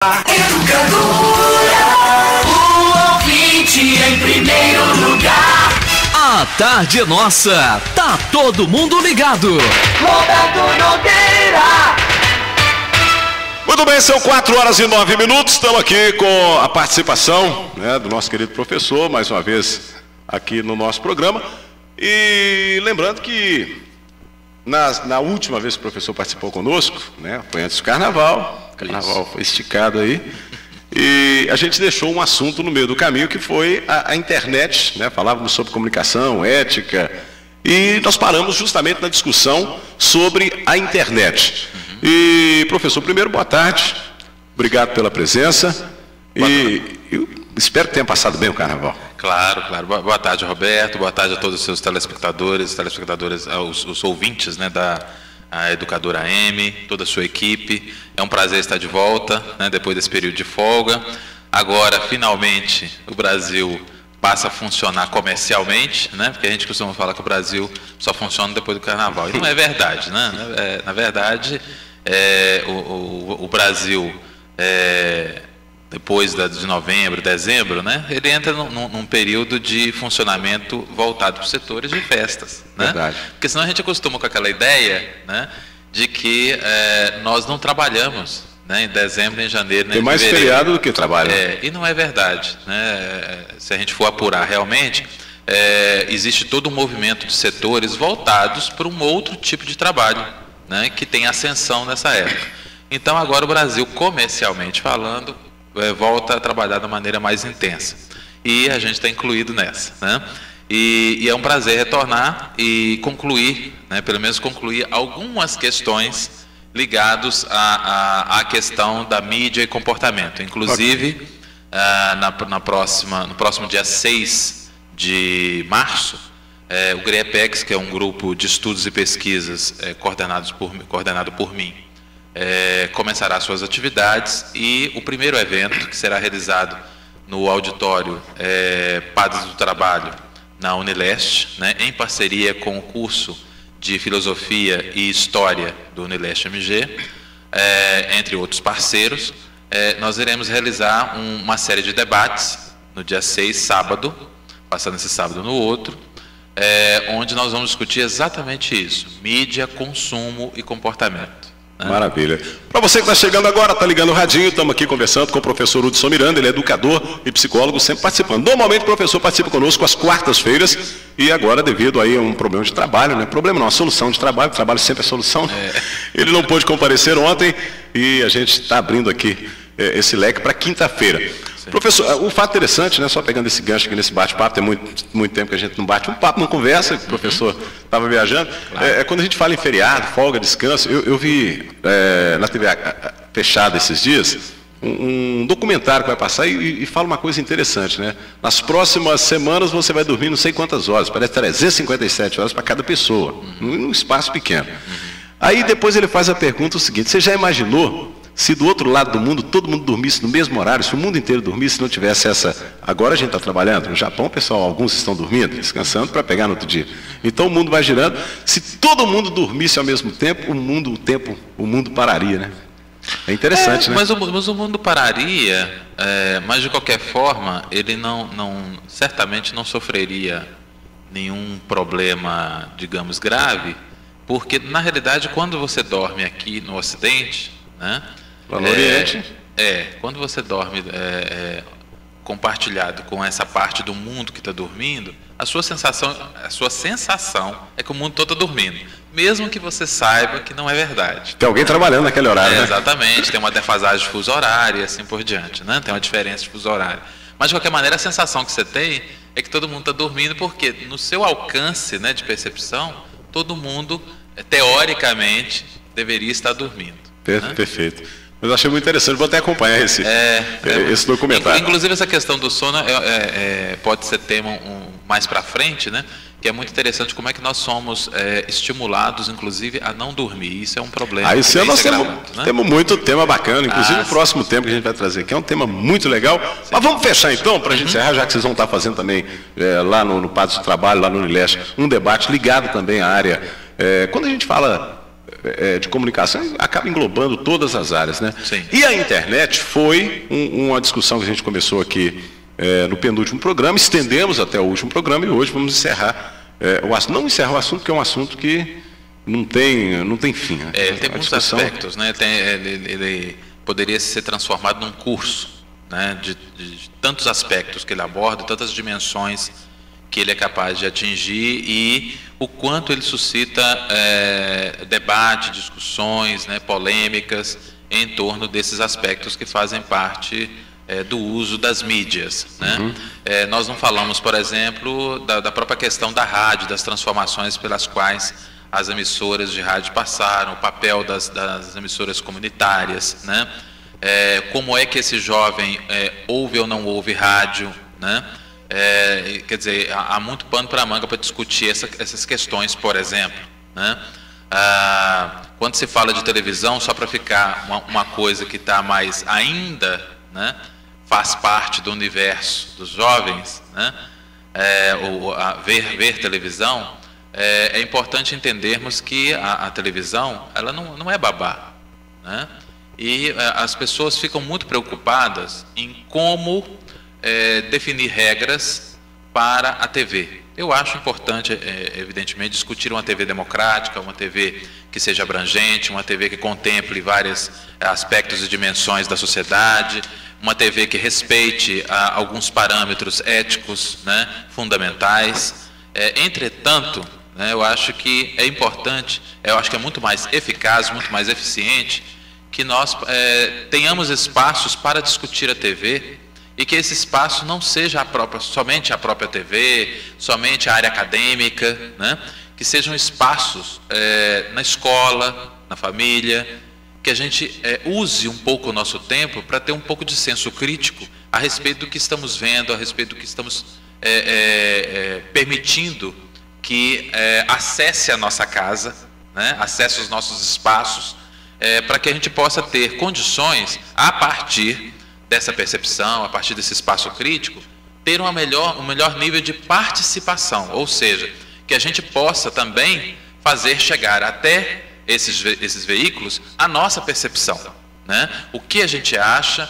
Educadora, o ouvinte em primeiro lugar. A tarde é nossa, tá todo mundo ligado. Roberto Nogueira. Muito bem, são 4h09. Estamos aqui com a participação, né, do nosso querido professor, mais uma vez aqui no nosso programa. E lembrando que na última vez que o professor participou conosco, né, foi antes do carnaval. O carnaval foi esticado aí. E a gente deixou um assunto no meio do caminho que foi a internet, né? Falávamos sobre comunicação, ética, e nós paramos justamente na discussão sobre a internet. E, professor, primeiro, boa tarde, obrigado pela presença, e eu espero que tenha passado bem o carnaval. Claro, claro. Boa tarde, Roberto, boa tarde a todos os seus telespectadores, os ouvintes, né, da Educadora AM, toda a sua equipe. É um prazer estar de volta, né, depois desse período de folga. Agora, finalmente, o Brasil passa a funcionar comercialmente, né, porque a gente costuma falar que o Brasil só funciona depois do carnaval. E não é verdade, né? Na verdade, o Brasil, depois de novembro, dezembro, né, ele entra num período de funcionamento voltado para os setores de festas, né? Verdade. Porque senão a gente acostuma com aquela ideia, né, de que nós não trabalhamos, né, em dezembro, nem em janeiro, nem em fevereiro. Tem mais feriado do que trabalho. E não é verdade, né? Se a gente for apurar realmente, existe todo um movimento de setores voltados para um outro tipo de trabalho, né, que tem ascensão nessa época. Então agora o Brasil, comercialmente falando, volta a trabalhar da maneira mais intensa. E a gente está incluído nessa, né? E é um prazer retornar e concluir, né, pelo menos concluir algumas questões ligadas à questão da mídia e comportamento. Inclusive, no próximo dia 6 de março, o GREPEX, que é um grupo de estudos e pesquisas coordenado por mim, começará suas atividades, e o primeiro evento, que será realizado no auditório Padres do Trabalho, na Unileste, né, em parceria com o curso de Filosofia e História do Unileste MG, entre outros parceiros, nós iremos realizar uma série de debates no dia 6, sábado, passando esse sábado no outro, onde nós vamos discutir exatamente isso: mídia, consumo e comportamento. Maravilha. Para você que está chegando agora, está ligando o radinho, estamos aqui conversando com o professor Hudson Miranda. Ele é educador e psicólogo, sempre participando. Normalmente o professor participa conosco às quartas-feiras, e agora, devido aí a um problema de trabalho, né? Problema não, a solução de trabalho, o trabalho sempre é solução, né? Ele não pôde comparecer ontem, e a gente está abrindo aqui esse leque para quinta-feira. Professor, um fato interessante, né, só pegando esse gancho aqui nesse bate-papo, tem muito tempo que a gente não bate um papo, não conversa, que o professor estava viajando. Claro. Quando a gente fala em feriado, folga, descanso, eu vi na TV fechada esses dias um documentário que vai passar e fala uma coisa interessante, né? Nas próximas semanas você vai dormir não sei quantas horas, parece 357 horas para cada pessoa, num espaço pequeno. Aí depois ele faz a pergunta o seguinte: você já imaginou se do outro lado do mundo todo mundo dormisse no mesmo horário, se o mundo inteiro dormisse, não tivesse essa... Agora a gente está trabalhando, no Japão, pessoal, alguns estão dormindo, descansando para pegar no outro dia. Então o mundo vai girando. Se todo mundo dormisse ao mesmo tempo, o mundo pararia, né? É interessante, né? Mas o mundo pararia, mas de qualquer forma, ele certamente não sofreria nenhum problema, digamos, grave, porque na realidade quando você dorme aqui no Ocidente, né? Lá no Oriente. Quando você dorme compartilhado com essa parte do mundo que está dormindo, a sua sensação é que o mundo todo está dormindo, mesmo que você saiba que não é verdade. Tem alguém trabalhando naquele horário, né? Exatamente, tem uma defasagem de fuso horário e assim por diante, né? Tem uma diferença de fuso horário. Mas de qualquer maneira, a sensação que você tem é que todo mundo está dormindo, porque no seu alcance, né, de percepção, todo mundo, teoricamente, deveria estar dormindo. Perfeito. Mas eu achei muito interessante, vou até acompanhar esse documentário. Inclusive essa questão do sono pode ser tema mais para frente, né? Que é muito interessante como é que nós somos estimulados, inclusive, a não dormir. Isso é um problema. Esse ano nós temos muito tema bacana, inclusive o próximo tema que a gente vai trazer aqui é um tema muito legal. Sim. Mas vamos fechar então, para a gente encerrar, já que vocês vão estar fazendo também lá no Padres do Trabalho, lá no Unileste, um debate ligado também à área. Quando a gente fala de comunicação acaba englobando todas as áreas, né? Sim. E a internet foi uma discussão que a gente começou aqui no penúltimo programa, estendemos até o último programa e hoje vamos encerrar o assunto. Não encerrar o assunto, porque é um assunto que não tem fim. Né? Ele tem muitos aspectos, né? Ele poderia ser transformado num curso, né? De tantos aspectos que ele aborda, tantas dimensões que ele é capaz de atingir e o quanto ele suscita debate, discussões, né? Polêmicas em torno desses aspectos que fazem parte do uso das mídias, né? Uhum. Nós não falamos, por exemplo, da própria questão da rádio, das transformações pelas quais as emissoras de rádio passaram, o papel das emissoras comunitárias, né? Como é que esse jovem ouve ou não ouve rádio, né? Quer dizer, há muito pano para a manga para discutir essas questões, por exemplo, né? Quando se fala de televisão, só para ficar uma coisa que está mais ainda, né? Faz parte do universo dos jovens, né? Ver televisão, é importante entendermos que a televisão ela não é babá, né? E as pessoas ficam muito preocupadas em como definir regras para a TV. Eu acho importante, evidentemente, discutir uma TV democrática, uma TV que seja abrangente, uma TV que contemple vários aspectos e dimensões da sociedade, uma TV que respeite alguns parâmetros éticos, né, fundamentais. Entretanto, né, eu acho que é importante, eu acho que é muito mais eficaz, muito mais eficiente, que nós tenhamos espaços para discutir a TV e que esse espaço não seja somente a própria TV, somente a área acadêmica, né? Que sejam espaços na escola, na família, que a gente use um pouco o nosso tempo para ter um pouco de senso crítico a respeito do que estamos vendo, a respeito do que estamos permitindo que acesse a nossa casa, né? Acesse os nossos espaços, para que a gente possa ter condições, a partir dessa percepção, a partir desse espaço crítico, ter um melhor nível de participação, ou seja, que a gente possa também fazer chegar até esses veículos a nossa percepção, né? O que a gente acha,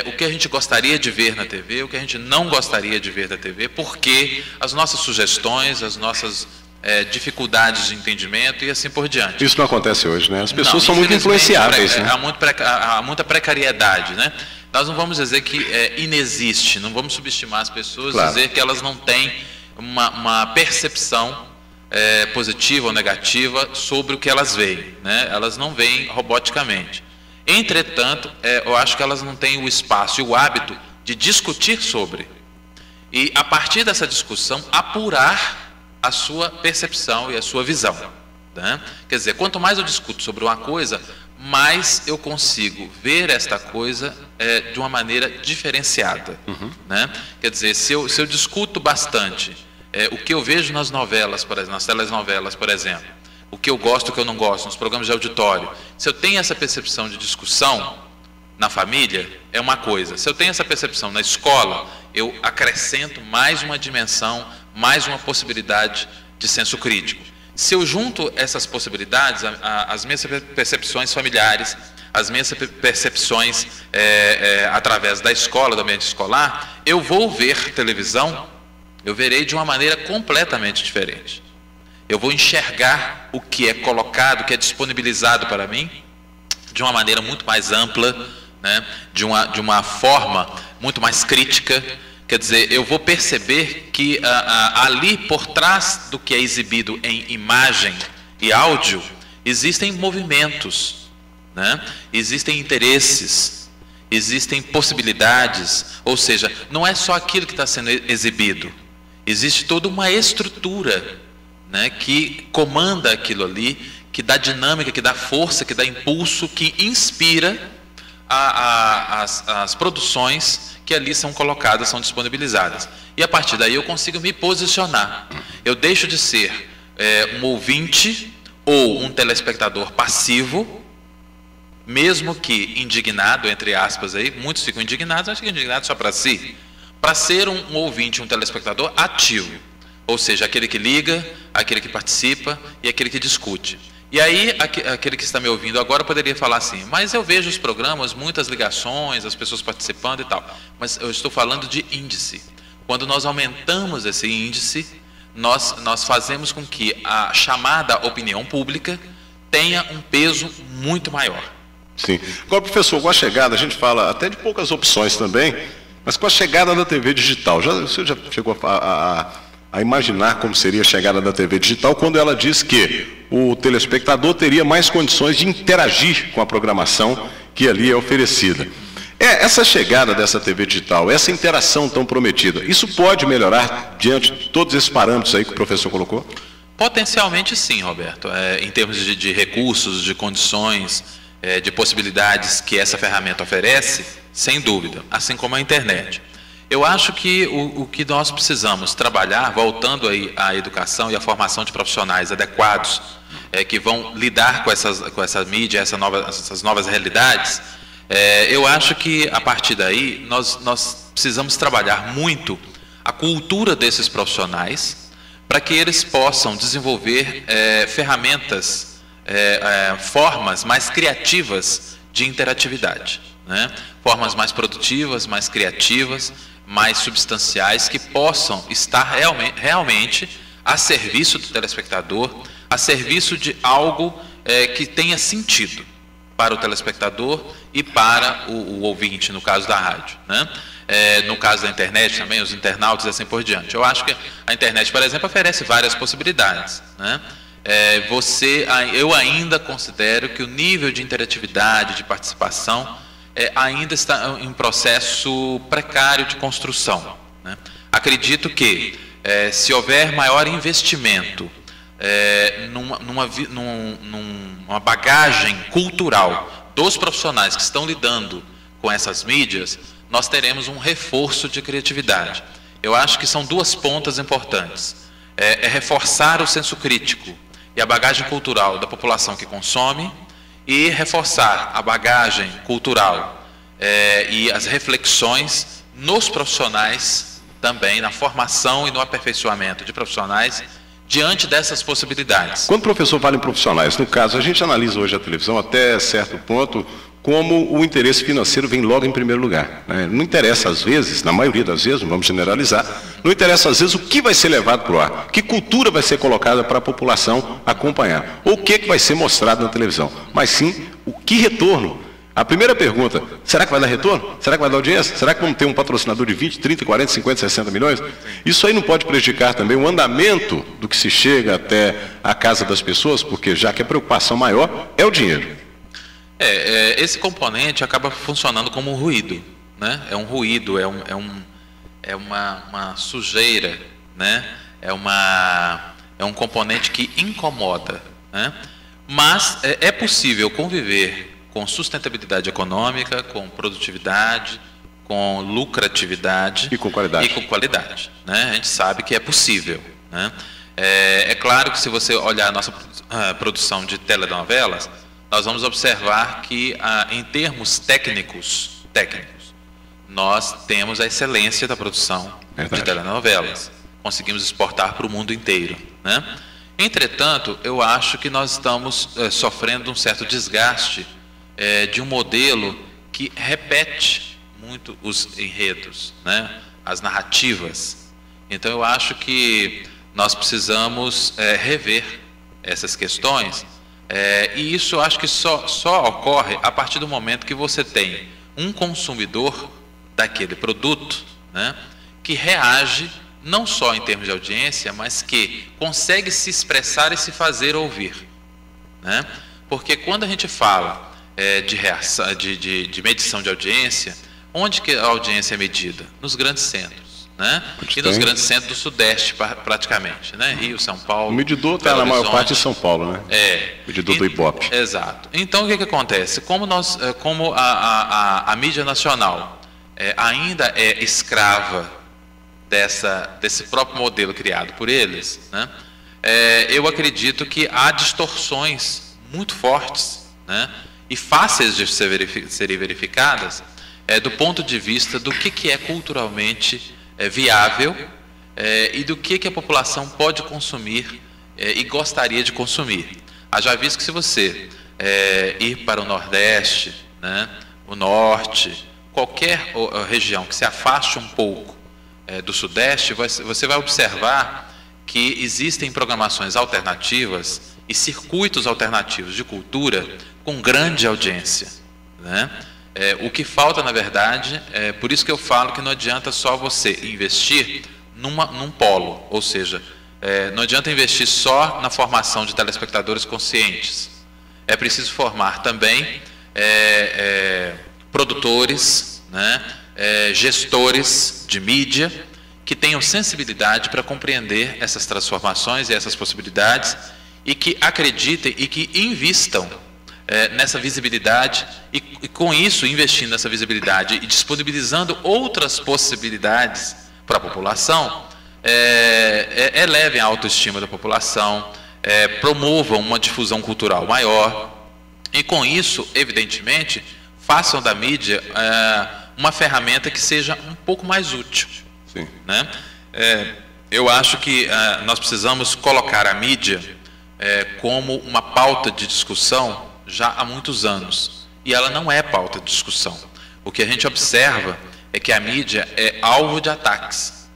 o que a gente gostaria de ver na TV, o que a gente não gostaria de ver na TV, porque as nossas sugestões, as nossas dificuldades de entendimento e assim por diante. Isso não acontece hoje, né? As pessoas são muito influenciáveis, né? Há muita precariedade, né? Nós não vamos dizer que inexiste, não vamos subestimar as pessoas, claro, dizer que elas não têm uma percepção positiva ou negativa sobre o que elas veem, né? Elas não veem roboticamente. Entretanto, eu acho que elas não têm o espaço e o hábito de discutir sobre. E, a partir dessa discussão, apurar a sua percepção e a sua visão, né? Quer dizer, quanto mais eu discuto sobre uma coisa, mais eu consigo ver esta coisa de uma maneira diferenciada, uhum, né? Quer dizer, se eu discuto bastante o que eu vejo nas novelas, por exemplo, nas telenovelas, por exemplo, o que eu gosto, o que eu não gosto, nos programas de auditório, se eu tenho essa percepção de discussão na família, é uma coisa. Se eu tenho essa percepção na escola, eu acrescento mais uma dimensão, mais uma possibilidade de senso crítico. Se eu junto essas possibilidades, as minhas percepções familiares, as minhas percepções através da escola, do ambiente escolar, eu vou ver televisão, eu verei de uma maneira completamente diferente. Eu vou enxergar o que é colocado, o que é disponibilizado para mim, de uma maneira muito mais ampla, né? de uma forma muito mais crítica. Quer dizer, eu vou perceber que ali por trás do que é exibido em imagem e áudio, existem movimentos, né? Existem interesses, existem possibilidades, ou seja, não é só aquilo que está sendo exibido, existe toda uma estrutura, né, que comanda aquilo ali, que dá dinâmica, que dá força, que dá impulso, que inspira as produções que ali são colocadas, são disponibilizadas. E a partir daí eu consigo me posicionar. Eu deixo de ser um ouvinte ou um telespectador passivo, mesmo que indignado, entre aspas, aí, muitos ficam indignados, acho que indignados só para si, para ser um ouvinte, um telespectador ativo, ou seja, aquele que liga, aquele que participa e aquele que discute. E aí, aquele que está me ouvindo agora poderia falar assim, mas eu vejo os programas, muitas ligações, as pessoas participando e tal. Mas eu estou falando de índice. Quando nós aumentamos esse índice, nós fazemos com que a chamada opinião pública tenha um peso muito maior. Sim. Agora, professor, com a chegada, a gente fala até de poucas opções também, mas com a chegada da TV digital, o senhor já chegou a imaginar como seria a chegada da TV digital quando ela diz que o telespectador teria mais condições de interagir com a programação que ali é oferecida. Essa chegada dessa TV digital, essa interação tão prometida, isso pode melhorar diante de todos esses parâmetros aí que o professor colocou? Potencialmente sim, Roberto. Em termos de recursos, de condições, de possibilidades que essa ferramenta oferece, sem dúvida, assim como a internet. Eu acho que o que nós precisamos trabalhar, voltando aí à educação e à formação de profissionais adequados, que vão lidar com essa mídia, essas novas realidades, eu acho que a partir daí nós precisamos trabalhar muito a cultura desses profissionais para que eles possam desenvolver ferramentas, formas mais criativas de interatividade, né? Formas mais produtivas, mais criativas, mais substanciais, que possam estar realmente a serviço do telespectador, a serviço de algo que tenha sentido para o telespectador e para o ouvinte, no caso da rádio, né? No caso da internet também, os internautas e assim por diante. Eu acho que a internet, por exemplo, oferece várias possibilidades, né? Eu ainda considero que o nível de interatividade, de participação, ainda está em processo precário de construção, né? Acredito que se houver maior investimento numa bagagem cultural dos profissionais que estão lidando com essas mídias, nós teremos um reforço de criatividade. Eu acho que são duas pontas importantes. Reforçar o senso crítico e a bagagem cultural da população que consome, e reforçar a bagagem cultural e as reflexões nos profissionais também, na formação e no aperfeiçoamento de profissionais diante dessas possibilidades. Quando o professor fala em profissionais, no caso, a gente analisa hoje a televisão até certo ponto como o interesse financeiro vem logo em primeiro lugar, né? Não interessa às vezes, na maioria das vezes, não vamos generalizar, não interessa às vezes o que vai ser levado para o ar, que cultura vai ser colocada para a população acompanhar, ou o que vai ser mostrado na televisão, mas sim o que retorno. A primeira pergunta, será que vai dar retorno? Será que vai dar audiência? Será que vamos ter um patrocinador de 20, 30, 40, 50, 60 milhões? Isso aí não pode prejudicar também o andamento do que se chega até a casa das pessoas, porque já que a preocupação maior é o dinheiro. Esse componente acaba funcionando como um ruído, né? É um ruído, é uma sujeira, né? É um componente que incomoda, né? Mas é possível conviver com sustentabilidade econômica, com produtividade, com lucratividade e com qualidade, né? A gente sabe que é possível, né? É claro que se você olhar a nossa produção de telenovelas, nós vamos observar que, em termos técnicos, nós temos a excelência da produção de telenovelas. Conseguimos exportar para o mundo inteiro, né? Entretanto, eu acho que nós estamos sofrendo um certo desgaste de um modelo que repete muito os enredos, né? As narrativas. Então, eu acho que nós precisamos rever essas questões. E isso eu acho que só ocorre a partir do momento que você tem um consumidor daquele produto, né, que reage não só em termos de audiência, mas que consegue se expressar e se fazer ouvir, né? Porque quando a gente fala de medição de audiência, onde que a audiência é medida? Nos grandes centros, né? E nos grandes centros do Sudeste, praticamente, né? Rio, São Paulo. O medidor está na maior parte de São Paulo, né? Medidor do Ibope. Exato. Então, o que acontece? Como a mídia nacional ainda é escrava desse próprio modelo criado por eles, né? Eu acredito que há distorções muito fortes, né? E fáceis de serem verificadas do ponto de vista do que é culturalmente viável e do que a população pode consumir e gostaria de consumir. Haja visto que se você ir para o Nordeste, né, o Norte, qualquer região que se afaste um pouco do Sudeste, você vai observar que existem programações alternativas e circuitos alternativos de cultura com grande audiência, né? O que falta, na verdade, por isso que eu falo que não adianta só você investir num polo, ou seja, não adianta investir só na formação de telespectadores conscientes. É preciso formar também produtores, né, gestores de mídia que tenham sensibilidade para compreender essas transformações e essas possibilidades e que acreditem e que invistam nessa visibilidade e com isso, investindo nessa visibilidade e disponibilizando outras possibilidades para a população, elevem a autoestima da população, promovam uma difusão cultural maior e com isso, evidentemente, façam da mídia uma ferramenta que seja um pouco mais útil. Sim. Né? Eu acho que nós precisamos colocar a mídia como uma pauta de discussão já há muitos anos. E ela não é pauta de discussão. O que a gente observa é que a mídia é alvo de ataques,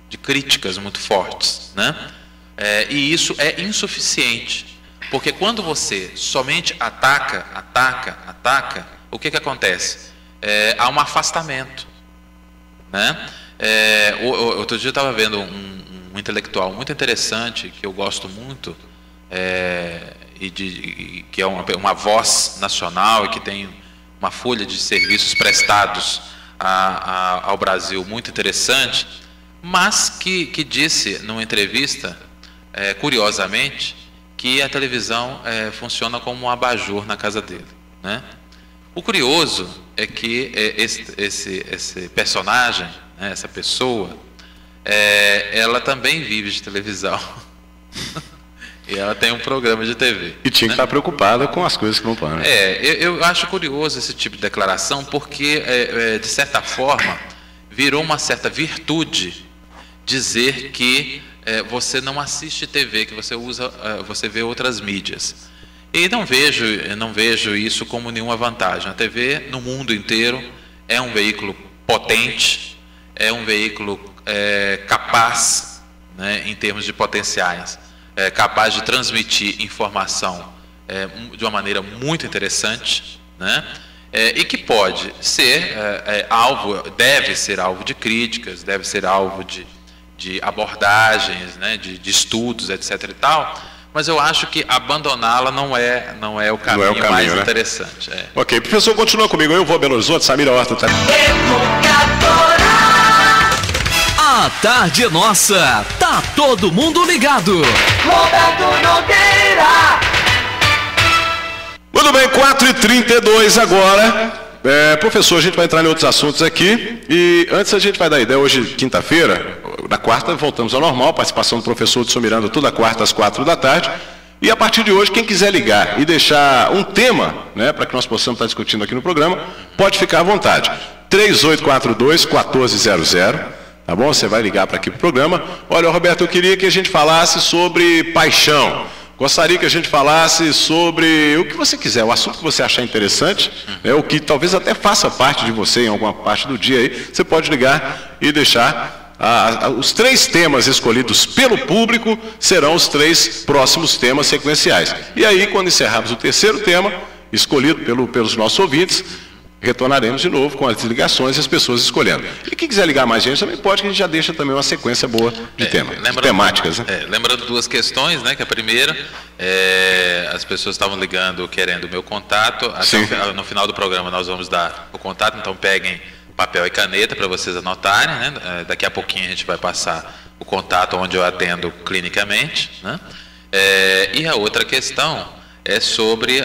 de críticas muito fortes, né? E isso é insuficiente. Porque quando você somente ataca, o que acontece? Há um afastamento, né? Outro dia eu estava vendo um intelectual muito interessante, que eu gosto muito, que é uma voz nacional e que tem uma folha de serviços prestados ao Brasil muito interessante, mas que disse numa entrevista, curiosamente, que a televisão funciona como um abajur na casa dele, né? O curioso é que esse personagem, né, essa pessoa, ela também vive de televisão. E ela tem um programa de TV. E tinha que estar preocupada com as coisas que vão para. Eu acho curioso esse tipo de declaração, porque, de certa forma, virou uma certa virtude dizer que você não assiste TV, que você vê outras mídias. E não vejo isso como nenhuma vantagem. A TV, no mundo inteiro, é um veículo potente, é um veículo capaz, né, em termos de potenciais, capaz de transmitir informação de uma maneira muito interessante, né, e que pode ser deve ser alvo de críticas, deve ser alvo de abordagens, né, de estudos, etc. e tal. Mas eu acho que abandoná-la não é o caminho, mais interessante. Ok, professor, continua comigo. Eu vou a Belo Horizonte, Samira Horta. Tá... A tarde é nossa, tá todo mundo ligado. Roberto Nogueira. Muito bem, 4h32 agora. Professor, a gente vai entrar em outros assuntos aqui. E antes a gente vai dar ideia, hoje, quinta-feira, na quarta, voltamos ao normal, participação do professor Hudson Miranda toda quarta às 4 da tarde. E a partir de hoje, quem quiser ligar e deixar um tema, né, para que nós possamos estar discutindo aqui no programa, pode ficar à vontade. 3842-1400, tá bom? Você vai ligar para aqui para o programa. Olha, Roberto, eu queria que a gente falasse sobre paixão. Gostaria que a gente falasse sobre o que você quiser, o assunto que você achar interessante, né, o que talvez até faça parte de você em alguma parte do dia aí, você pode ligar e deixar. Os 3 temas escolhidos pelo público serão os 3 próximos temas sequenciais. E aí, quando encerrarmos o terceiro tema, escolhido pelos nossos ouvintes, retornaremos de novo com as ligações e as pessoas escolhendo. E quem quiser ligar mais gente também pode, que a gente já deixa também uma sequência boa de temáticas. Né? Lembrando 2 questões, né? Que a primeira, as pessoas estavam ligando querendo o meu contato. No final do programa nós vamos dar o contato, então peguem papel e caneta para vocês anotarem, né? Daqui a pouquinho a gente vai passar o contato onde eu atendo clinicamente, né? E a outra questão é sobre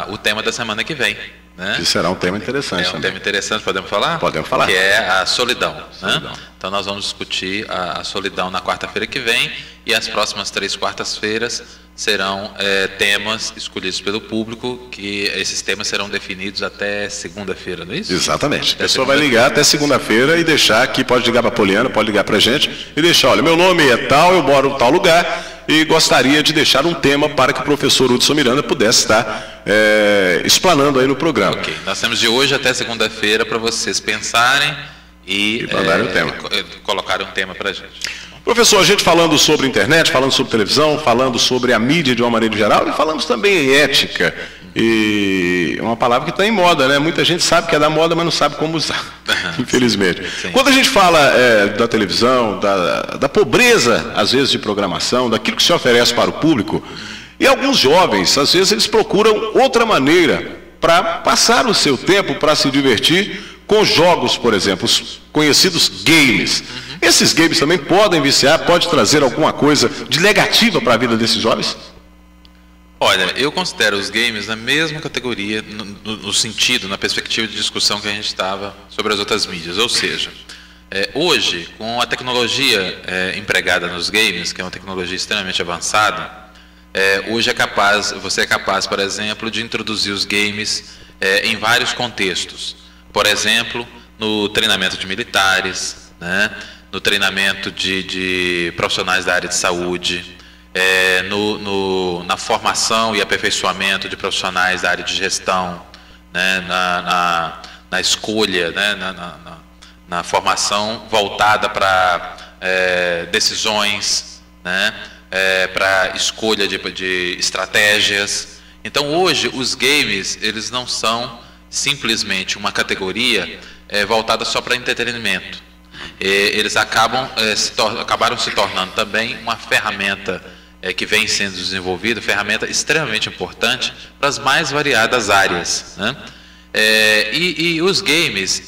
o tema da semana que vem, né? Isso será um tema interessante. Um tema interessante, podemos falar? Podemos falar. Que é a solidão. Né? Então nós vamos discutir a solidão na quarta-feira que vem, e as próximas 3 quartas-feiras serão temas escolhidos pelo público, que esses temas serão definidos até segunda-feira, não é isso? Exatamente. A pessoa vai ligar até segunda-feira e deixar aqui, pode ligar para a Poliana, pode ligar para a gente e deixar, olha, meu nome é tal, eu moro em tal lugar e gostaria de deixar um tema para que o professor Hudson Miranda pudesse estar explanando aí no programa. Ok, nós temos de hoje até segunda-feira para vocês pensarem e mandarem o tema. Colocarem um tema para a gente. Professor, a gente falando sobre internet, falando sobre televisão, falando sobre a mídia de uma maneira geral, e falamos também em ética. E é uma palavra que está em moda, né? Muita gente sabe que é da moda, mas não sabe como usar, infelizmente. Sim. Quando a gente fala da televisão, da pobreza, às vezes, de programação, daquilo que se oferece para o público, e alguns jovens, às vezes, eles procuram outra maneira para passar o seu tempo, para se divertir com jogos, por exemplo, os conhecidos games. Esses games também podem viciar, pode trazer alguma coisa de negativa para a vida desses jovens? Olha, eu considero os games na mesma categoria, no sentido, na perspectiva de discussão que a gente estava sobre as outras mídias. Ou seja, hoje, com a tecnologia empregada nos games, que é uma tecnologia extremamente avançada, hoje você é capaz, por exemplo, de introduzir os games em vários contextos. Por exemplo, no treinamento de militares, né? No treinamento de profissionais da área de saúde, na formação e aperfeiçoamento de profissionais da área de gestão, né? Na escolha, né? na formação voltada para decisões, né? Para escolha de estratégias. Então, hoje, os games, eles não são simplesmente uma categoria voltada só para entretenimento. Eles acabaram se tornando também uma ferramenta que vem sendo desenvolvida, ferramenta extremamente importante para as mais variadas áreas, né? E os games,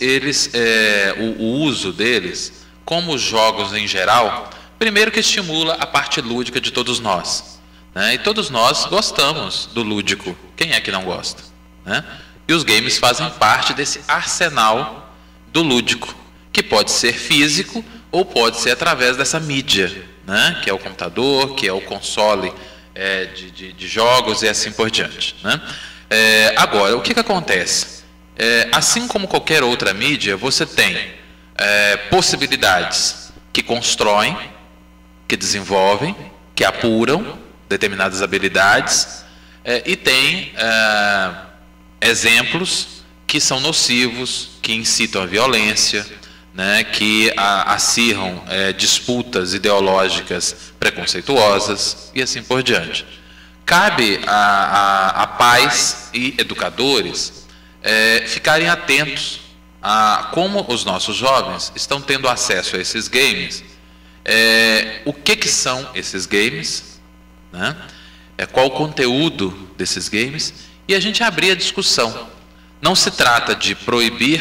o uso deles, como os jogos em geral, primeiro que estimula a parte lúdica de todos nós, né? E todos nós gostamos do lúdico. Quem é que não gosta, né? E os games fazem parte desse arsenal do lúdico, que pode ser físico ou pode ser através dessa mídia, né? Que é o computador, que é o console de jogos e assim por diante, né? Agora, o que acontece? Assim como qualquer outra mídia, você tem possibilidades que constroem, que desenvolvem, que apuram determinadas habilidades, e tem exemplos que são nocivos, que incitam a violência, né, que acirram disputas ideológicas preconceituosas e assim por diante. Cabe a pais e educadores ficarem atentos a como os nossos jovens estão tendo acesso a esses games, o que são esses games, né, qual o conteúdo desses games, e a gente abrir a discussão. Não se trata de proibir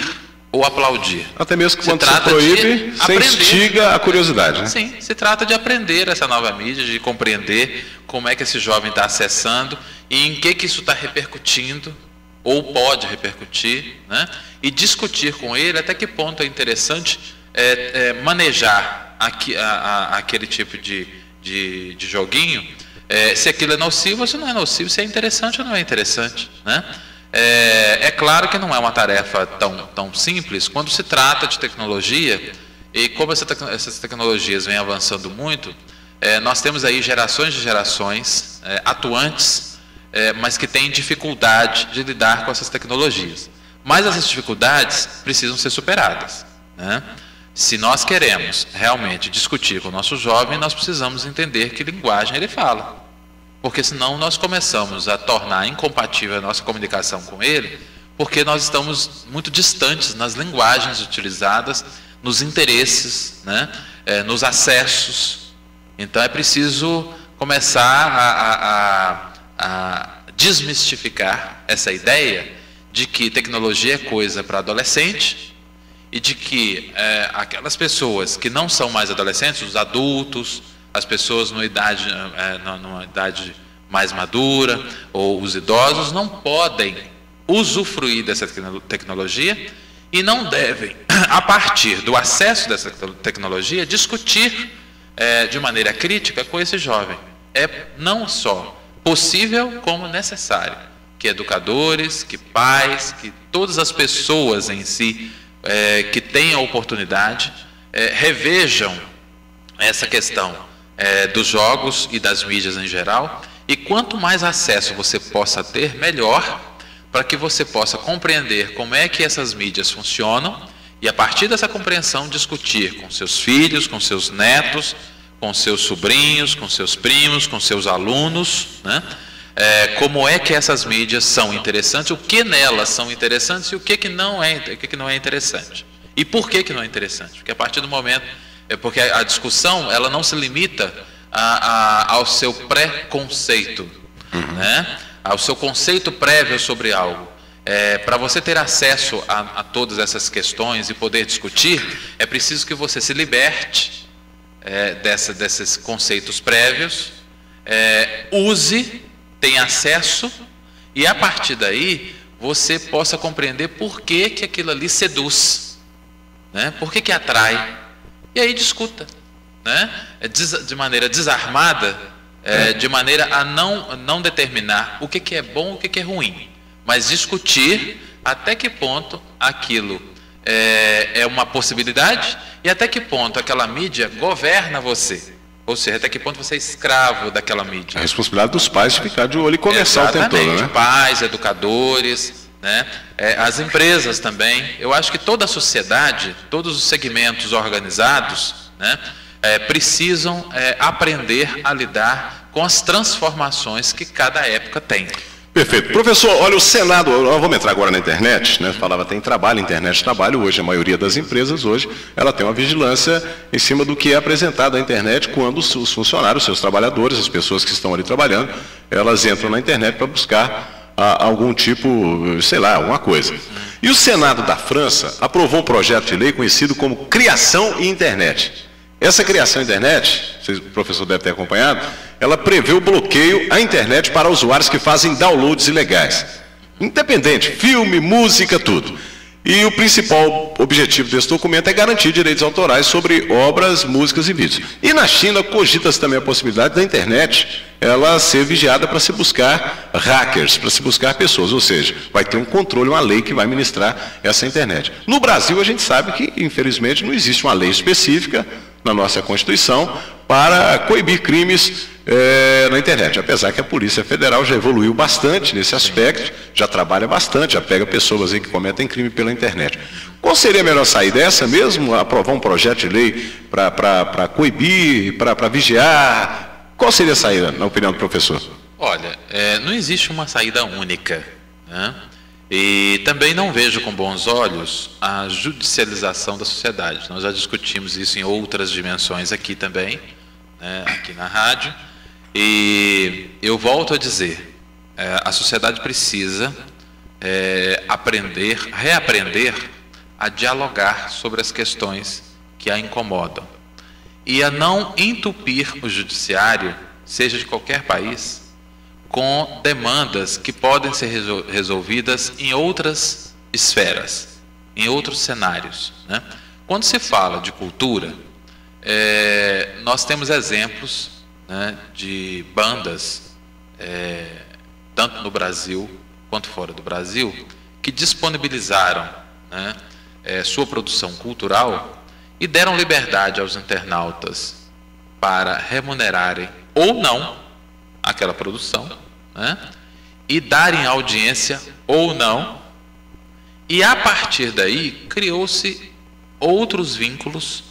ou aplaudir. Até mesmo que quando se proíbe, você instiga a curiosidade, né? Sim, se trata de aprender essa nova mídia, de compreender como é que esse jovem está acessando e em que isso está repercutindo, ou pode repercutir, né? E discutir com ele até que ponto é interessante manejar aquele tipo de joguinho, se aquilo é nocivo ou se não é nocivo, se é interessante ou não é interessante, né? É claro que não é uma tarefa tão simples quando se trata de tecnologia, e como essas tecnologias vêm avançando muito, nós temos aí gerações de gerações atuantes, mas que têm dificuldade de lidar com essas tecnologias. Mas essas dificuldades precisam ser superadas, né? Se nós queremos realmente discutir com o nosso jovem, nós precisamos entender que linguagem ele fala. Porque senão nós começamos a tornar incompatível a nossa comunicação com ele, porque nós estamos muito distantes nas linguagens utilizadas, nos interesses, né? Nos acessos. Então é preciso começar a desmistificar essa ideia de que tecnologia é coisa para adolescente e de que aquelas pessoas que não são mais adolescentes, os adultos, as pessoas numa idade mais madura, ou os idosos, não podem usufruir dessa tecnologia e não devem, a partir do acesso dessa tecnologia, discutir de maneira crítica com esse jovem. É não só possível, como necessário que educadores, que pais, que todas as pessoas em si que tenham a oportunidade revejam essa questão dos jogos e das mídias em geral. E quanto mais acesso você possa ter, melhor, para que você possa compreender como é que essas mídias funcionam e, a partir dessa compreensão, discutir com seus filhos, com seus netos, com seus sobrinhos, com seus primos, com seus alunos, né? Como é que essas mídias são interessantes, o que nelas são interessantes e o que não é interessante. E por que não é interessante? Porque a partir do momento... porque a discussão ela não se limita ao seu pré-conceito, né? Ao seu conceito prévio sobre algo. Para você ter acesso a todas essas questões e poder discutir, é preciso que você se liberte desses conceitos prévios, use, tenha acesso, e a partir daí você possa compreender por que aquilo ali seduz, né? Por que atrai, e aí discuta, né? De maneira desarmada, de maneira a não determinar o que é bom, o que é ruim, mas discutir até que ponto aquilo é uma possibilidade e até que ponto aquela mídia governa você. Ou seja, até que ponto você é escravo daquela mídia. A responsabilidade dos pais de ficar de olho e conversar o tempo todo, né? Pais, educadores, né? As empresas também. Eu acho que toda a sociedade, todos os segmentos organizados, né, precisam aprender a lidar com as transformações que cada época tem. Perfeito. Professor, olha, o Senado, nós vamos entrar agora na internet, né? Falava, tem trabalho, internet trabalho, hoje a maioria das empresas, hoje, ela tem uma vigilância em cima do que é apresentado à internet quando os funcionários, seus trabalhadores, as pessoas que estão ali trabalhando, elas entram na internet para buscar algum tipo, sei lá, alguma coisa. E o Senado da França aprovou um projeto de lei conhecido como Criação e Internet. Essa criação à internet, o professor deve ter acompanhado, ela prevê o bloqueio à internet para usuários que fazem downloads ilegais. Independente, filme, música, tudo. E o principal objetivo desse documento é garantir direitos autorais sobre obras, músicas e vídeos. E na China cogita-se também a possibilidade da internet ela ser vigiada para se buscar hackers, para se buscar pessoas, ou seja, vai ter um controle, uma lei que vai ministrar essa internet. No Brasil a gente sabe que, infelizmente, não existe uma lei específica na nossa Constituição para coibir crimes na internet, apesar que a Polícia Federal já evoluiu bastante nesse aspecto, já trabalha bastante, já pega pessoas aí que cometem crime pela internet. Qual seria a melhor saída? Essa mesmo? Aprovar um projeto de lei para coibir, para vigiar? Qual seria a saída, na opinião do professor? Olha, não existe uma saída única, né? E também não vejo com bons olhos a judicialização da sociedade. Nós já discutimos isso em outras dimensões aqui também, né, aqui na rádio. E eu volto a dizer, a sociedade precisa reaprender a dialogar sobre as questões que a incomodam. E a não entupir o judiciário, seja de qualquer país, com demandas que podem ser resolvidas em outras esferas, em outros cenários, né? Quando se fala de cultura, nós temos exemplos, né, de bandas, tanto no Brasil quanto fora do Brasil, que disponibilizaram, né, sua produção cultural e deram liberdade aos internautas para remunerarem ou não aquela produção, né, e darem audiência ou não, e a partir daí criou-se outros vínculos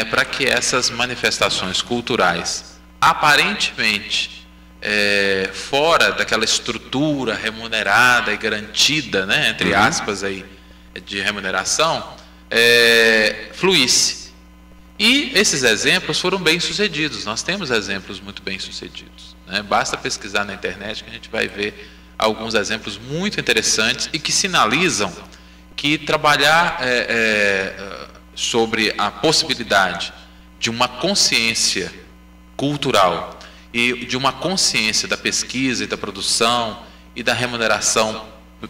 para que essas manifestações culturais, aparentemente fora daquela estrutura remunerada e garantida, né, entre aspas aí, de remuneração, fluísse. E esses exemplos foram bem sucedidos. Nós temos exemplos muito bem sucedidos, né? Basta pesquisar na internet que a gente vai ver alguns exemplos muito interessantes e que sinalizam que trabalhar sobre a possibilidade de uma consciência cultural e de uma consciência da pesquisa e da produção e da remuneração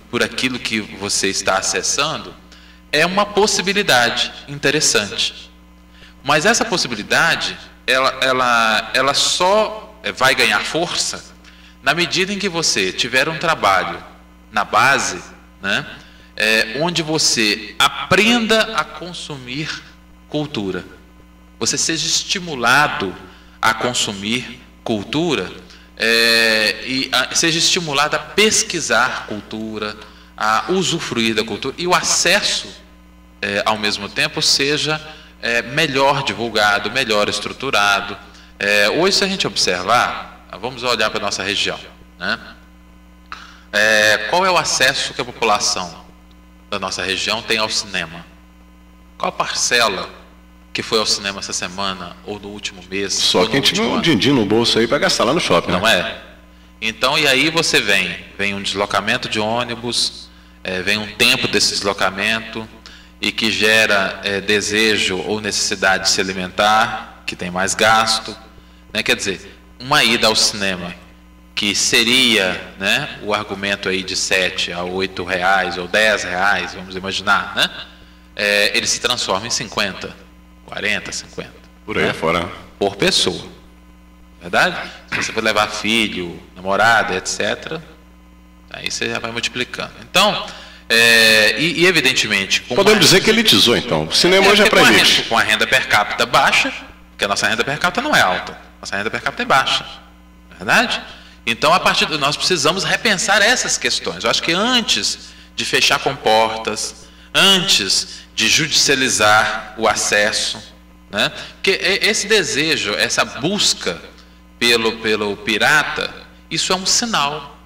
por aquilo que você está acessando é uma possibilidade interessante. Mas essa possibilidade, ela só vai ganhar força na medida em que você tiver um trabalho na base, né, onde você aprenda a consumir cultura. Você seja estimulado a consumir cultura, seja estimulada a pesquisar cultura, a usufruir da cultura, e o acesso, ao mesmo tempo, seja melhor divulgado, melhor estruturado. Hoje, se a gente observar, vamos olhar para a nossa região, né? Qual é o acesso que a população da nossa região tem ao cinema? Qual a parcela que foi ao cinema essa semana, ou no último mês? Só quem tiver um din-din no bolso aí para gastar lá no shopping, não né? é? Então, e aí você vem um deslocamento de ônibus, vem um tempo desse deslocamento, e que gera desejo ou necessidade de se alimentar, que tem mais gasto, né? Quer dizer, uma ida ao cinema, que seria, né, o argumento aí de 7 a 8 reais ou 10 reais, vamos imaginar, né? Ele se transforma em 50, 40, 50. Por aí fora. Por pessoa. Verdade? Se você for levar filho, namorada, etc., aí você já vai multiplicando. Então, evidentemente... Podemos dizer que elitizou, então. O cinema hoje é para elite. Com a renda per capita baixa, porque a nossa renda per capita não é alta. Nossa renda per capita é baixa. Verdade? Então, nós precisamos repensar essas questões. Eu acho que antes de fechar comportas, antes de judicializar o acesso, né? Porque esse desejo, essa busca pelo pirata, isso é um sinal.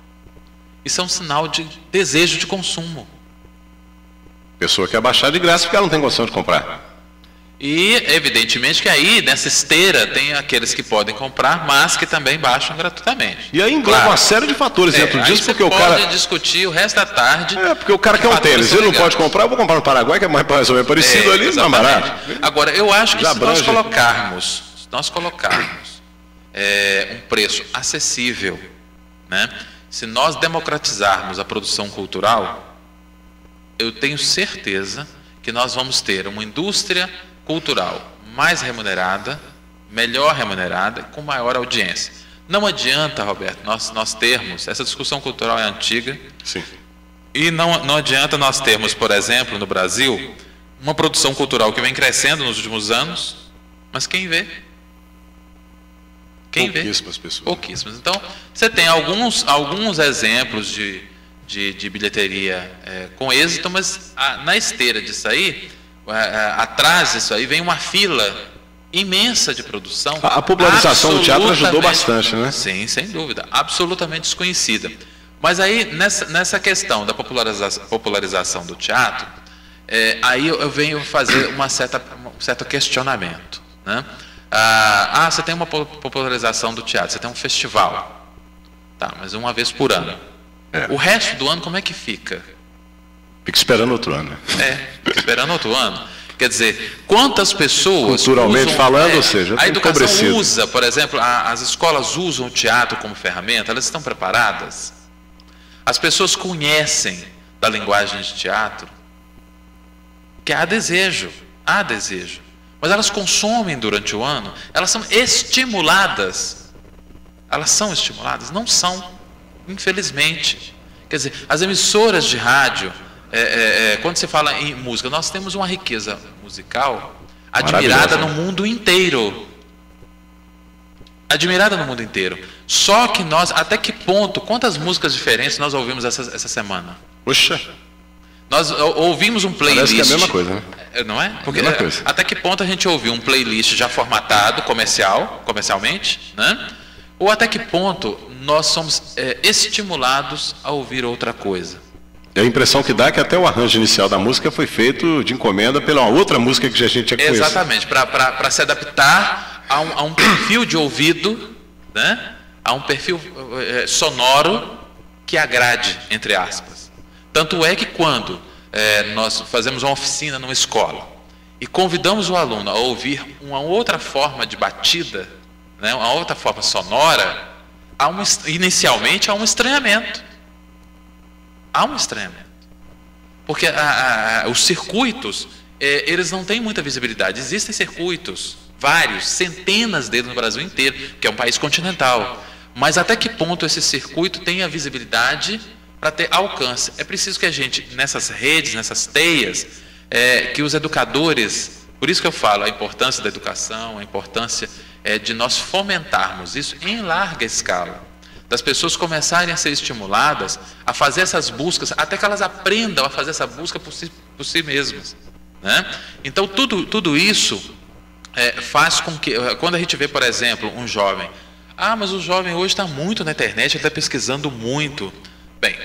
Isso é um sinal de desejo de consumo. A pessoa quer baixar de graça porque ela não tem condição de comprar. E, evidentemente, que aí, nessa esteira, tem aqueles que podem comprar, mas que também baixam gratuitamente. E aí engloba uma série de fatores dentro disso, porque o cara... pode discutir o resto da tarde... porque o cara quer um tênis, ele não pode comprar, eu vou comprar no Paraguai, que é mais ou menos parecido ali, mais barato. Agora, eu acho que se nós colocarmos um preço acessível, né? Se nós democratizarmos a produção cultural, eu tenho certeza que nós vamos ter uma indústria cultural mais remunerada, melhor remunerada, com maior audiência. Não adianta, Roberto, nós termos, essa discussão cultural é antiga, sim, e não adianta nós termos, por exemplo, no Brasil, uma produção cultural que vem crescendo nos últimos anos, mas quem vê? Pouquíssimas pessoas. Pouquíssimas. Então, você tem alguns exemplos de bilheteria com êxito, mas na esteira disso aí, atrás disso aí, vem uma fila imensa de produção. A popularização do teatro ajudou bastante, né? Sim, sem dúvida. Absolutamente desconhecida. Mas aí, nessa questão da popularização do teatro, aí eu venho fazer um certo questionamento, né? Você tem uma popularização do teatro, você tem um festival. Tá, mas uma vez por ano. O resto do ano, como é que fica? Fica esperando outro ano. Fica esperando outro ano. Quer dizer, quantas pessoas culturalmente falando, ou seja, a educação usa, por exemplo, as escolas usam o teatro como ferramenta, elas estão preparadas? As pessoas conhecem da linguagem de teatro? Que há desejo, mas elas consomem durante o ano, elas são estimuladas. Elas são estimuladas? Não são. Infelizmente. Quer dizer, as emissoras de rádio, quando se fala em música, nós temos uma riqueza musical admirada no mundo inteiro. Admirada no mundo inteiro. Só que até que ponto, quantas músicas diferentes nós ouvimos essa semana? Puxa! Nós ouvimos um playlist. Parece que é a mesma coisa, né? Não é? Porque mesma coisa. Até que ponto a gente ouviu um playlist já formatado, comercialmente, né? Ou até que ponto nós somos estimulados a ouvir outra coisa? A impressão que dá é que até o arranjo inicial da música foi feito de encomenda pela outra música que a gente tinha conhecido. Exatamente, para se adaptar a um perfil de ouvido, né? A um perfil sonoro que agrade, entre aspas. Tanto é que quando nós fazemos uma oficina numa escola e convidamos o aluno a ouvir uma outra forma de batida, né, uma outra forma sonora, inicialmente há um estranhamento. Porque os circuitos, eles não têm muita visibilidade. Existem circuitos, vários, centenas deles no Brasil inteiro, que é um país continental. Mas até que ponto esse circuito tem a visibilidade para ter alcance? É preciso que a gente, nessas redes, nessas teias, que os educadores, por isso que eu falo a importância da educação, a importância é de nós fomentarmos isso em larga escala, das pessoas começarem a ser estimuladas a fazer essas buscas, até que elas aprendam a fazer essa busca por si mesmas, né? Então tudo isso faz com que, quando a gente vê, por exemplo, um jovem, mas o jovem hoje está muito na internet, ele está pesquisando muito. Bem,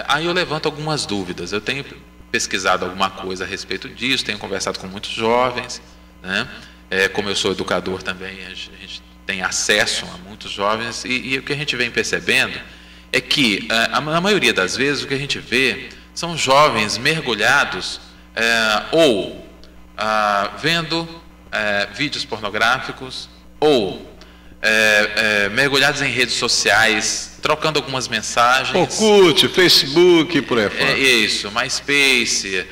aí eu levanto algumas dúvidas. Eu tenho pesquisado alguma coisa a respeito disso, tenho conversado com muitos jovens, né? Como eu sou educador também, a gente tem acesso a muitos jovens, e o que a gente vem percebendo é que, na maioria das vezes, o que a gente vê são jovens mergulhados vendo vídeos pornográficos, ou mergulhados em redes sociais, trocando algumas mensagens. Orkut, Facebook, por aí fora. Isso, MySpace,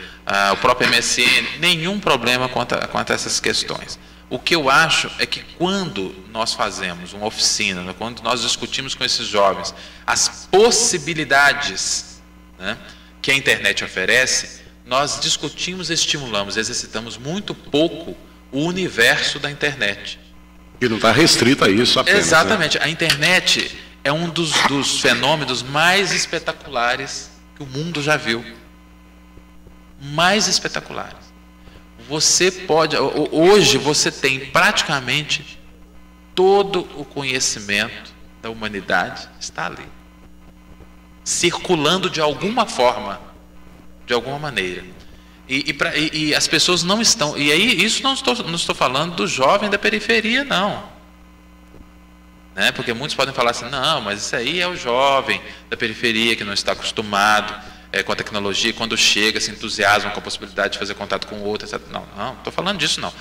o próprio MSN, nenhum problema quanto a essas questões. O que eu acho é que quando nós fazemos uma oficina, quando nós discutimos com esses jovens as possibilidades, né, que a internet oferece, nós discutimos, estimulamos, exercitamos muito pouco o universo da internet. E não está restrito a isso apenas. Exatamente. Né? A internet é um dos fenômenos mais espetaculares que o mundo já viu. Mais espetaculares. Hoje você tem praticamente todo o conhecimento da humanidade está ali, circulando de alguma forma, de alguma maneira. E as pessoas não estão. E aí, isso não estou falando do jovem da periferia, não. Né? Porque muitos podem falar assim, não, mas isso aí é o jovem da periferia que não está acostumado com a tecnologia, quando chega, se entusiasma com a possibilidade de fazer contato com outros. Não estou falando disso, não.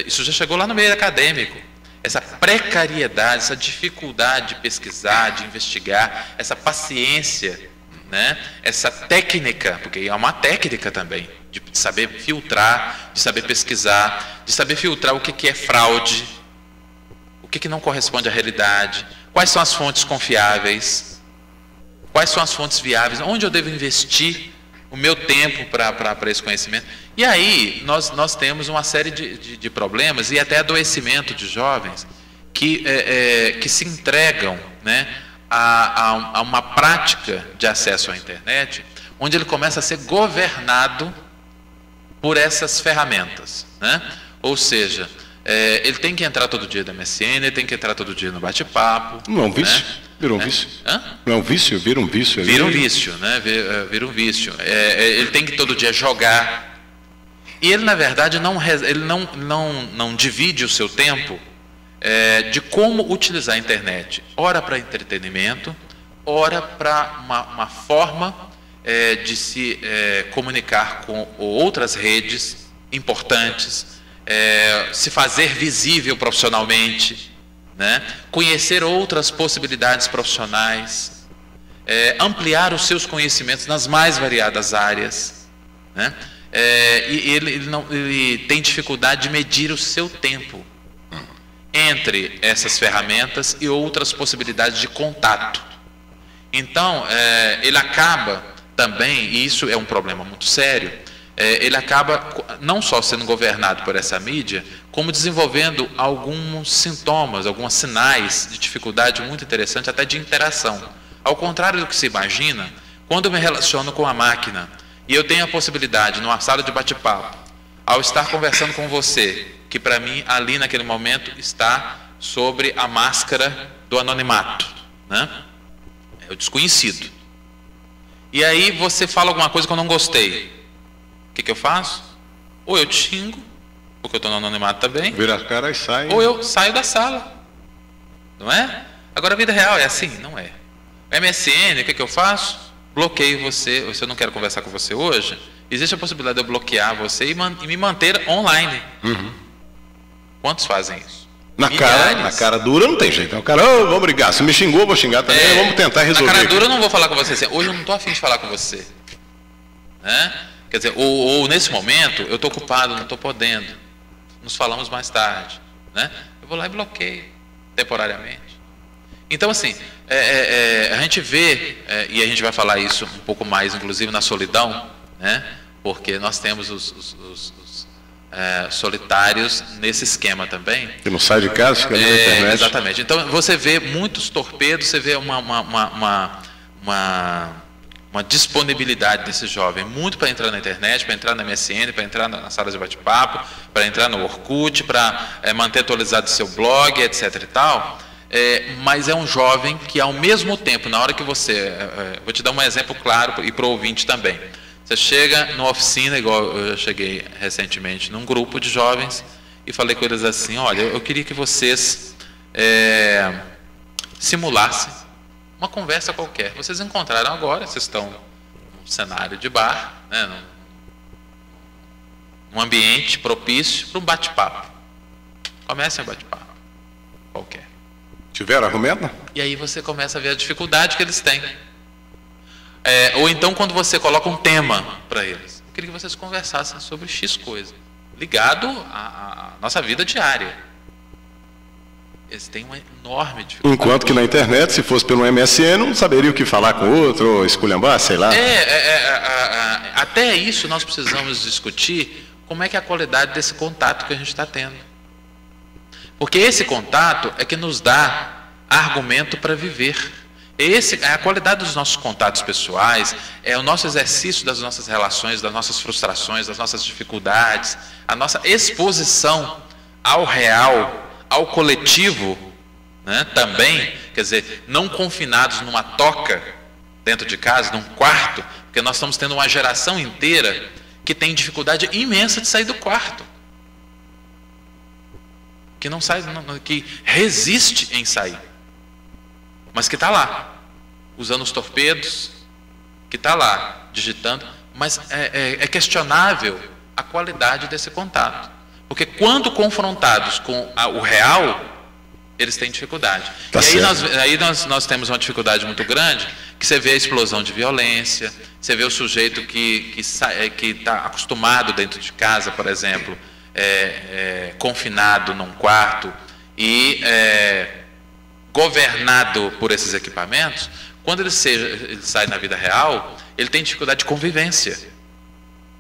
Isso já chegou lá no meio acadêmico. Essa precariedade, essa dificuldade de pesquisar, de investigar, essa paciência, né? Essa técnica, porque é uma técnica também, de saber filtrar, de saber pesquisar, de saber filtrar o que é fraude, o que não corresponde à realidade, quais são as fontes confiáveis, quais são as fontes viáveis, onde eu devo investir o meu tempo para esse conhecimento. E aí nós temos uma série de problemas e até adoecimento de jovens que se entregam, né, a uma prática de acesso à internet, onde ele começa a ser governado por essas ferramentas, né? Ou seja, ele tem que entrar todo dia no MSN, ele tem que entrar todo dia no bate-papo. Não é um vício? Né? Virou um vício? Não é um vício? Vira um vício. Vira um vício, né? Vira um vício. Ele tem que todo dia jogar. E ele, na verdade, não divide o seu tempo de como utilizar a internet. Ora para entretenimento, ora para uma forma de se comunicar com outras redes importantes, se fazer visível profissionalmente, né? Conhecer outras possibilidades profissionais, ampliar os seus conhecimentos nas mais variadas áreas, né? E ele tem dificuldade de medir o seu tempo entre essas ferramentas e outras possibilidades de contato. Então, ele acaba também, e isso é um problema muito sério, ele acaba não só sendo governado por essa mídia, como desenvolvendo alguns sintomas, alguns sinais de dificuldade muito interessante, até de interação. Ao contrário do que se imagina, quando eu me relaciono com a máquina e eu tenho a possibilidade, numa sala de bate-papo, ao estar conversando com você, que para mim ali naquele momento está sobre a máscara do anonimato, né? É o desconhecido. E aí você fala alguma coisa que eu não gostei. O que eu faço? Ou eu te xingo, porque eu estou no anonimato também. Vira a cara e sai. Ou eu saio da sala. Não é? Agora a vida real é assim? Não é. O MSN, o que eu faço? Bloqueio você. Se eu não quero conversar com você hoje, existe a possibilidade de eu bloquear você e me manter online. Uhum. Quantos fazem isso? Na cara dura não tem jeito. O cara, vamos brigar. Se me xingou, eu vou xingar também. Vamos tentar resolver. Na cara dura eu não vou falar com você assim. Hoje eu não estou afim de falar com você. Né? Quer dizer, ou nesse momento eu estou ocupado, não estou podendo. Nos falamos mais tarde. Né? Eu vou lá e bloqueio temporariamente. Então, assim, a gente vê, e a gente vai falar isso um pouco mais, inclusive na solidão, né? Porque nós temos solitários nesse esquema também. Que não sai de casa, fica na internet. Exatamente. Então você vê muitos torpedos, você vê uma disponibilidade desse jovem, muito para entrar na internet, para entrar na MSN, para entrar nas salas de bate-papo, para entrar no Orkut, para manter atualizado seu blog, etc. e tal. Mas é um jovem que, ao mesmo tempo, na hora que você... vou te dar um exemplo claro e para o ouvinte também. Você chega numa oficina, igual eu cheguei recentemente, num grupo de jovens, e falei com eles assim, olha, eu queria que vocês simulassem uma conversa qualquer. Vocês encontraram agora, vocês estão num cenário de bar, né, num ambiente propício para um bate-papo. Comecem a bate-papo qualquer. Tiveram argumento? E aí você começa a ver a dificuldade que eles têm. Ou então quando você coloca um tema para eles. Eu queria que vocês conversassem sobre X coisa, ligado à nossa vida diária. Eles têm uma enorme dificuldade. Enquanto que na internet, se fosse pelo MSN, não saberia o que falar com o outro, ou esculhambar, sei lá. Até isso nós precisamos discutir como é que é a qualidade desse contato que a gente está tendo. Porque esse contato é que nos dá argumento para viver. É a qualidade dos nossos contatos pessoais, é o nosso exercício das nossas relações, das nossas frustrações, das nossas dificuldades, a nossa exposição ao real, ao coletivo, né, também, quer dizer, não confinados numa toca dentro de casa, num quarto, porque nós estamos tendo uma geração inteira que tem dificuldade imensa de sair do quarto, que não sai, que resiste em sair. Mas que está lá, usando os torpedos, que está lá, digitando, mas é questionável a qualidade desse contato. Porque quando confrontados com o real, eles têm dificuldade. Tá e aí nós temos uma dificuldade muito grande, que você vê a explosão de violência, você vê o sujeito que está acostumado dentro de casa, por exemplo, confinado num quarto e governado por esses equipamentos, quando ele sai na vida real, ele tem dificuldade de convivência.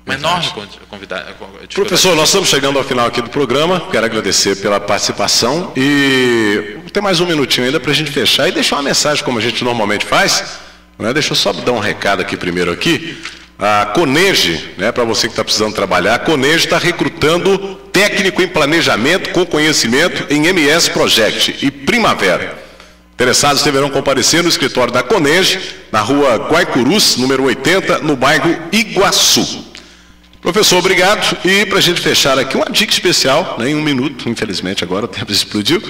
Uma enorme dificuldade. Professor, nós estamos chegando ao final aqui do programa. Quero agradecer pela participação e tem mais um minutinho ainda para a gente fechar e deixar uma mensagem como a gente normalmente faz. Né? Deixa eu só dar um recado aqui primeiro aqui. A Conege, né, para você que está precisando trabalhar, a Conege está recrutando técnico em planejamento com conhecimento em MS Project e Primavera. Interessados deverão comparecer no escritório da Conege, na rua Guaicurus, número 80, no bairro Iguaçu. Professor, obrigado. E para a gente fechar aqui, uma dica especial, né, em um minuto, infelizmente agora o tempo explodiu.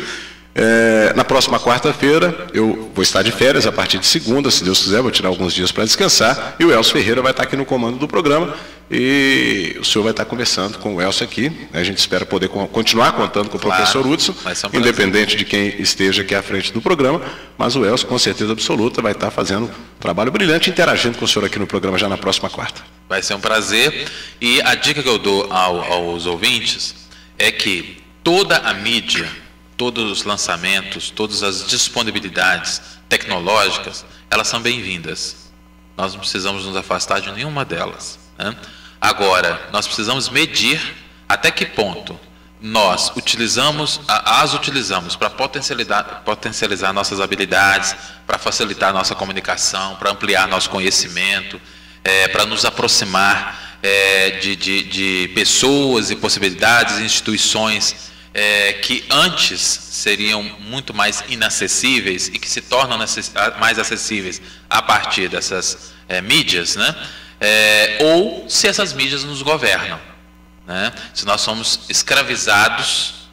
Na próxima quarta-feira, eu vou estar de férias a partir de segunda, se Deus quiser, vou tirar alguns dias para descansar, e o Elcio Ferreira vai estar aqui no comando do programa, e o senhor vai estar conversando com o Elcio aqui. A gente espera poder continuar contando com o professor Hudson, independente de quem esteja aqui à frente do programa, mas o Elcio, com certeza absoluta, vai estar fazendo um trabalho brilhante, interagindo com o senhor aqui no programa já na próxima quarta. Vai ser um prazer, e a dica que eu dou aos ouvintes é que toda a mídia, todos os lançamentos, todas as disponibilidades tecnológicas, elas são bem-vindas. Nós não precisamos nos afastar de nenhuma delas, né? Agora, nós precisamos medir até que ponto nós as utilizamos para potencializar nossas habilidades, para facilitar nossa comunicação, para ampliar nosso conhecimento, para nos aproximar de pessoas e possibilidades, instituições que antes seriam muito mais inacessíveis e que se tornam mais acessíveis a partir dessas mídias, né? Ou se essas mídias nos governam, né? Se nós somos escravizados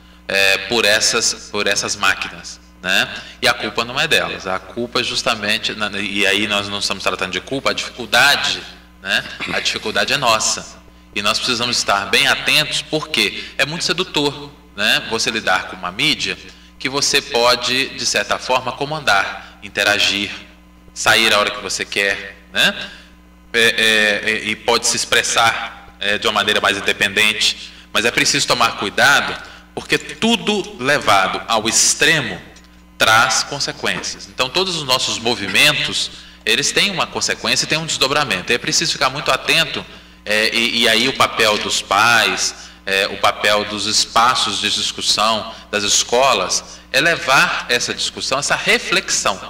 por essas máquinas, né? E a culpa não é delas, a culpa é justamente, e aí nós não estamos tratando de culpa, a dificuldade, né? A dificuldade é nossa, e nós precisamos estar bem atentos, porque é muito sedutor, né, você lidar com uma mídia que você pode, de certa forma, comandar, interagir, sair a hora que você quer, né, e pode se expressar de uma maneira mais independente, mas é preciso tomar cuidado, porque tudo levado ao extremo traz consequências. Então todos os nossos movimentos, eles têm uma consequência e têm um desdobramento, é preciso ficar muito atento, e aí o papel dos pais, o papel dos espaços de discussão das escolas é levar essa discussão, essa reflexão.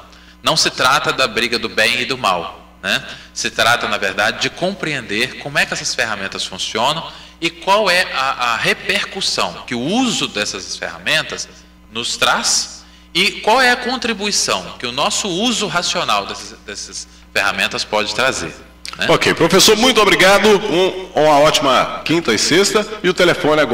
Não se trata da briga do bem e do mal, né? Se trata, na verdade, de compreender como é que essas ferramentas funcionam e qual é a repercussão que o uso dessas ferramentas nos traz e qual é a contribuição que o nosso uso racional dessas ferramentas pode trazer, né? Ok, professor, muito obrigado. Uma ótima quinta e sexta. E o telefone agora.